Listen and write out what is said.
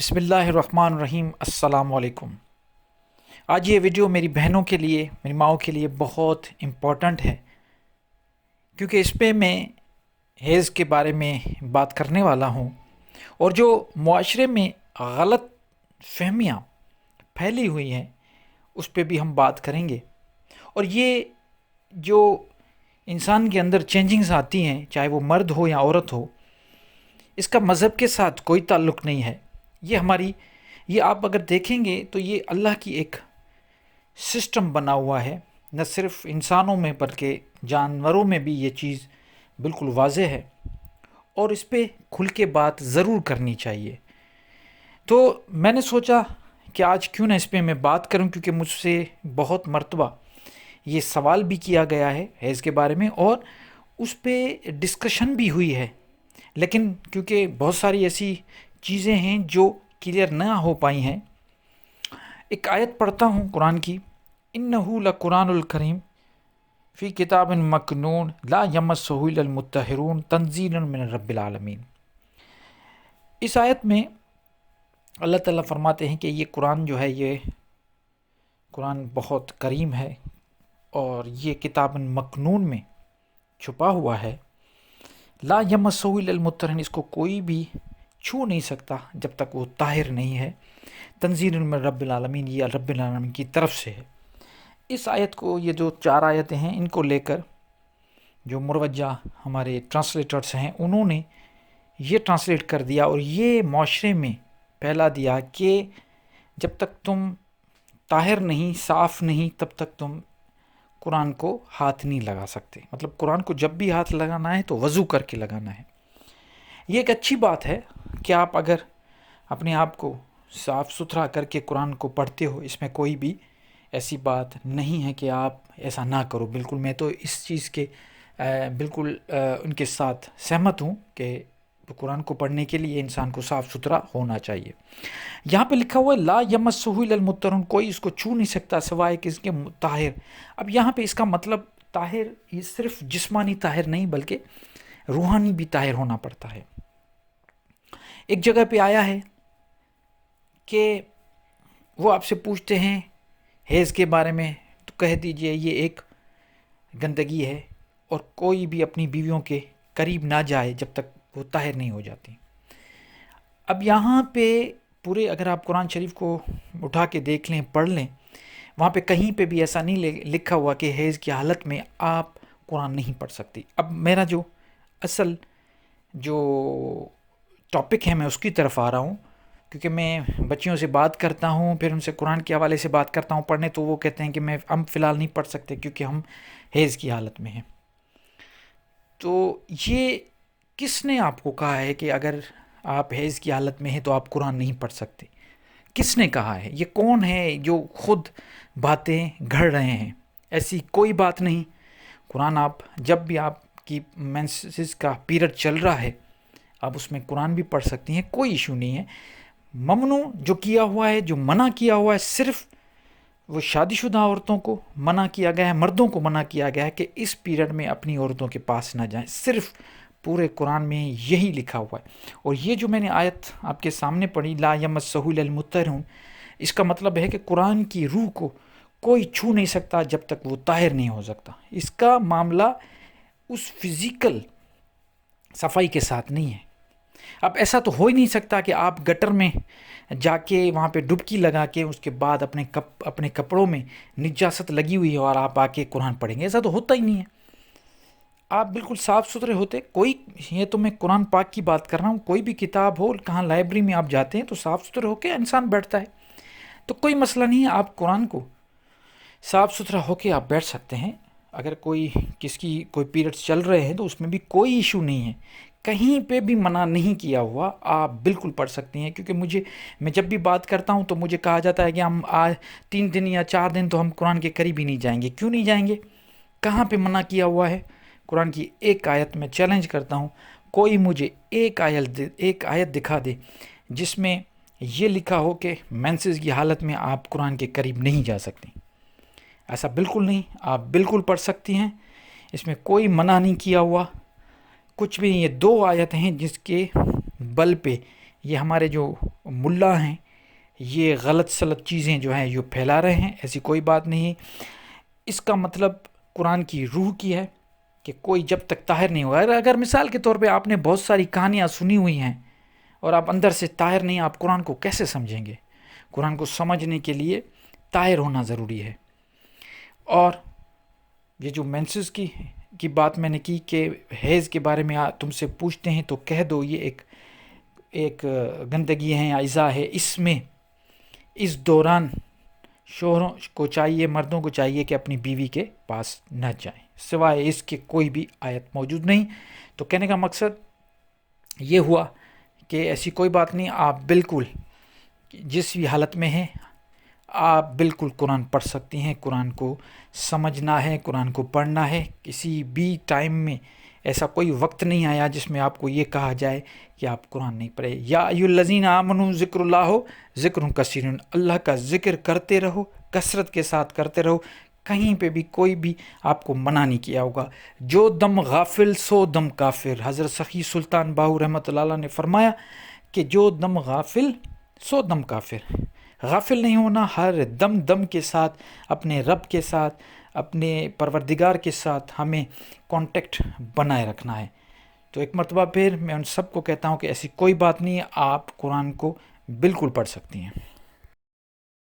بسم اللہ الرحمن الرحیم۔ السلام علیکم۔ آج یہ ویڈیو میری بہنوں کے لیے، میری ماؤں کے لیے بہت امپورٹنٹ ہے، کیونکہ اس پہ میں حیض کے بارے میں بات کرنے والا ہوں، اور جو معاشرے میں غلط فہمیاں پھیلی ہوئی ہیں اس پہ بھی ہم بات کریں گے۔ اور یہ جو انسان کے اندر چینجنگز آتی ہیں، چاہے وہ مرد ہو یا عورت ہو، اس کا مذہب کے ساتھ کوئی تعلق نہیں ہے۔ یہ آپ اگر دیکھیں گے تو یہ اللہ کی ایک سسٹم بنا ہوا ہے، نہ صرف انسانوں میں بلکہ جانوروں میں بھی یہ چیز بالکل واضح ہے، اور اس پہ کھل کے بات ضرور کرنی چاہیے۔ تو میں نے سوچا کہ آج کیوں نہ اس پہ میں بات کروں، کیونکہ مجھ سے بہت مرتبہ یہ سوال بھی کیا گیا ہے حیض کے بارے میں، اور اس پہ ڈسکشن بھی ہوئی ہے، لیکن کیونکہ بہت ساری ایسی چیزیں ہیں جو کلیئر نہ ہو پائی ہیں۔ ایک آیت پڑھتا ہوں قرآن کی، اِنَّهُ لَقُرْآنُ الْكَرِيمٌ فی کتاب مکنون لا یمسہ الا المطہرون تنزیل من رب العالمین۔ اس آیت میں اللہ تعالیٰ فرماتے ہیں کہ یہ قرآن جو ہے، یہ قرآن بہت کریم ہے، اور یہ کتاب مکنون میں چھپا ہوا ہے۔ لا یمسہ الا المطہرون، اس کو کوئی بھی چھو نہیں سکتا جب تک وہ طاہر نہیں ہے۔ تنزیل من رب العالمین، یہ رب العالمین کی طرف سے ہے۔ اس آیت کو، یہ جو 4 آیتیں ہیں، ان کو لے کر جو مروجہ ہمارے ٹرانسلیٹرز ہیں، انہوں نے یہ ٹرانسلیٹ کر دیا اور یہ معاشرے میں پھیلا دیا کہ جب تک تم طاہر نہیں، صاف نہیں، تب تک تم قرآن کو ہاتھ نہیں لگا سکتے۔ مطلب قرآن کو جب بھی ہاتھ لگانا ہے تو وضو کر کے لگانا ہے۔ یہ ایک اچھی بات ہے کہ آپ اگر اپنے آپ کو صاف ستھرا کر کے قرآن کو پڑھتے ہو، اس میں کوئی بھی ایسی بات نہیں ہے کہ آپ ایسا نہ کرو۔ بالکل، میں تو اس چیز کے بالکل ان کے ساتھ سہمت ہوں کہ قرآن کو پڑھنے کے لیے انسان کو صاف ستھرا ہونا چاہیے۔ یہاں پہ لکھا ہوا ہے لا یمسہ الا المطہرون، کوئی اس کو چھو نہیں سکتا سوائے کہ اس کے طاہر۔ اب یہاں پہ اس کا مطلب طاہر، یہ صرف جسمانی طاہر نہیں بلکہ روحانی بھی طاہر ہونا پڑتا ہے۔ ایک جگہ پہ آیا ہے کہ وہ آپ سے پوچھتے ہیں حیض کے بارے میں، تو کہہ دیجئے یہ ایک گندگی ہے، اور کوئی بھی اپنی بیویوں کے قریب نہ جائے جب تک وہ طاہر نہیں ہو جاتی۔ اب یہاں پہ پورے، اگر آپ قرآن شریف کو اٹھا کے دیکھ لیں، پڑھ لیں، وہاں پہ کہیں پہ بھی ایسا نہیں لکھا ہوا کہ حیض کی حالت میں آپ قرآن نہیں پڑھ سکتی۔ اب میرا جو اصل جو ٹاپک ہے، میں اس کی طرف آ رہا ہوں، کیونکہ میں بچیوں سے بات کرتا ہوں، پھر ان سے قرآن کے حوالے سے بات کرتا ہوں پڑھنے، تو وہ کہتے ہیں کہ ہم فی الحال نہیں پڑھ سکتے کیونکہ ہم حیض کی حالت میں ہیں۔ تو یہ کس نے آپ کو کہا ہے کہ اگر آپ حیض کی حالت میں ہیں تو آپ قرآن نہیں پڑھ سکتے؟ کس نے کہا ہے؟ یہ کون ہے جو خود باتیں گھڑ رہے ہیں؟ ایسی کوئی بات نہیں۔ قرآن آپ جب بھی آپ کی مینسز کا پیریڈ چل رہا ہے، آپ اس میں قرآن بھی پڑھ سکتی ہیں، کوئی ایشو نہیں ہے۔ ممنوع جو کیا ہوا ہے، جو منع کیا ہوا ہے، صرف وہ شادی شدہ عورتوں کو منع کیا گیا ہے، مردوں کو منع کیا گیا ہے کہ اس پیریڈ میں اپنی عورتوں کے پاس نہ جائیں۔ صرف پورے قرآن میں یہی لکھا ہوا ہے۔ اور یہ جو میں نے آیت آپ کے سامنے پڑھی، لا یمسہ الا المطہرون، اس کا مطلب ہے کہ قرآن کی روح کو کوئی چھو نہیں سکتا جب تک وہ طاہر نہیں ہو سکتا۔ اس کا معاملہ اس فزیکل صفائی کے ساتھ نہیں ہے۔ اب ایسا تو ہو ہی نہیں سکتا کہ آپ گٹر میں جا کے وہاں پہ ڈبکی لگا کے اس کے بعد اپنے کپڑوں میں نجاست لگی ہوئی ہے اور آپ آ کے قرآن پڑھیں گے، ایسا تو ہوتا ہی نہیں ہے۔ آپ بالکل صاف ستھرے ہوتے، کوئی، یہ تو میں قرآن پاک کی بات کر رہا ہوں، کوئی بھی کتاب ہو، کہاں لائبریری میں آپ جاتے ہیں تو صاف ستھرے ہو کے انسان بیٹھتا ہے، تو کوئی مسئلہ نہیں ہے، آپ قرآن کو صاف ستھرا ہو کے آپ بیٹھ سکتے ہیں۔ اگر کس کی کوئی پیریڈز چل رہے ہیں تو اس میں بھی کوئی ایشو نہیں ہے، کہیں پہ بھی منع نہیں کیا ہوا، آپ بالکل پڑھ سکتی ہیں۔ کیونکہ میں جب بھی بات کرتا ہوں تو مجھے کہا جاتا ہے کہ ہم 3 دن یا 4 دن تو ہم قرآن کے قریب ہی نہیں جائیں گے۔ کیوں نہیں جائیں گے؟ کہاں پہ منع کیا ہوا ہے؟ قرآن کی ایک آیت میں چیلنج کرتا ہوں، کوئی مجھے ایک آیت دکھا دے جس میں یہ لکھا ہو کہ مینسز کی حالت میں آپ قرآن کے قریب نہیں جا سکتے۔ ایسا بالکل نہیں، آپ بالکل پڑھ سکتی ہیں، اس میں کوئی منع نہیں کیا ہوا کچھ بھی۔ یہ 2 آیت ہیں جس کے بل پہ یہ ہمارے جو ملا ہیں یہ غلط سلط چیزیں جو ہیں یہ پھیلا رہے ہیں، ایسی کوئی بات نہیں۔ اس کا مطلب قرآن کی روح کی ہے کہ کوئی جب تک طاہر نہیں ہوگا، اگر مثال کے طور پہ آپ نے بہت ساری کہانیاں سنی ہوئی ہیں اور آپ اندر سے طاہر نہیں، آپ قرآن کو کیسے سمجھیں گے؟ قرآن کو سمجھنے کے لیے طاہر ہونا ضروری ہے۔ اور یہ جو مینسز کی بات میں نے کی کہ حیض کے بارے میں تم سے پوچھتے ہیں تو کہہ دو یہ ایک گندگی ہے یا اعضا ہے، اس میں اس دوران شوہروں کو چاہیے، مردوں کو چاہیے کہ اپنی بیوی کے پاس نہ جائیں، سوائے اس کے کوئی بھی آیت موجود نہیں۔ تو کہنے کا مقصد یہ ہوا کہ ایسی کوئی بات نہیں، آپ بالکل جس بھی حالت میں ہیں آپ بالکل قرآن پڑھ سکتی ہیں، قرآن کو سمجھنا ہے، قرآن کو پڑھنا ہے۔ کسی بھی ٹائم میں ایسا کوئی وقت نہیں آیا جس میں آپ کو یہ کہا جائے کہ آپ قرآن نہیں پڑھے۔ یا ایھا الذین آمنوا ذکر اللہ ذکر کثیر، اللہ کا ذکر کرتے رہو، کثرت کے ساتھ کرتے رہو، کہیں پہ بھی کوئی بھی آپ کو منع نہیں کیا ہوگا۔ جو دم غافل سو دم کافر، حضرت سخی سلطان باہو رحمۃ اللہ علیہ نے فرمایا کہ جو دم غافل سو دم کافر، غافل نہیں ہونا، ہر دم دم کے ساتھ اپنے رب کے ساتھ، اپنے پروردگار کے ساتھ ہمیں کانٹیکٹ بنائے رکھنا ہے۔ تو ایک مرتبہ پھر میں ان سب کو کہتا ہوں کہ ایسی کوئی بات نہیں ہے، آپ قرآن کو بالکل پڑھ سکتی ہیں۔